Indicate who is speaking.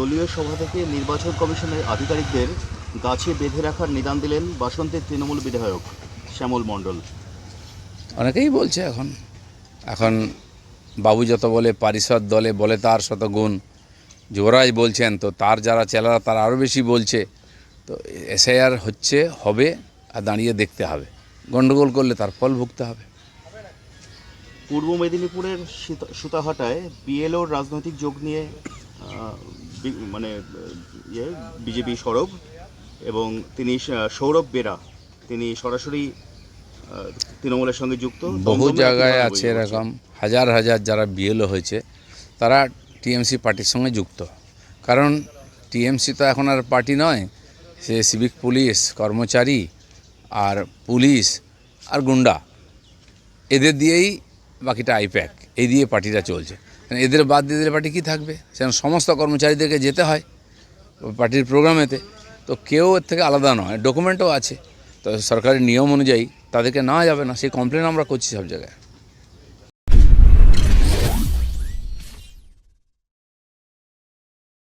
Speaker 1: দলীয় সভা থেকে নির্বাচন কমিশনের আধিকারিকদের গাছে বেঁধে রাখার নিদান দিলেন বাসন্তের তৃণমূল বিধায়ক শ্যামল মণ্ডল।
Speaker 2: অনেকেই বলছে এখন এখন বাবু যত বলে পারিষদ দলে বলে তার শত গুণ, যুবরাজ বলছেন তো তার যারা চেলারা তারা আরও বেশি বলছে। তো এসআইআর হচ্ছে, হবে, আর দাঁড়িয়ে দেখতে হবে। গণ্ডগোল করলে তার ফল ভুগতে হবে।
Speaker 1: পূর্ব মেদিনীপুরের সুতাহাটায় বিএলওর রাজনৈতিক যোগ নিয়ে বিজেপি সরব এবং তিনি সৌরভ বেরা, তিনি সরাসরি তৃণমূলের সঙ্গে যুক্ত।
Speaker 2: বহু
Speaker 1: দমদমে
Speaker 2: জায়গায়
Speaker 1: একইভাবে
Speaker 2: আছে
Speaker 1: বইছে।
Speaker 2: এরকম হাজার হাজার যারা বিএলও হয়েছে তারা টিএমসি পার্টির সঙ্গে যুক্ত। কারণ টিএমসি তো এখন আর পার্টি নয়, সে সিভিক পুলিশ, কর্মচারী আর পুলিশ আর গুন্ডা, এদের দিয়েই বাকিটা আইপ্যাক, এই দিয়ে পার্টিটা চলছে। এদের বাদ দিয়ে দিলে পার্টি কী থাকবে? সেখানে সমস্ত কর্মচারীদেরকে যেতে হয় পার্টির প্রোগ্রামেতে। তো কেউ এর থেকে আলাদা নয়, ডকুমেন্টও আছে। তো সরকারি নিয়ম অনুযায়ী তাদেরকে নেওয়া যাবে না, সেই কমপ্লেন আমরা করছি সব জায়গায়।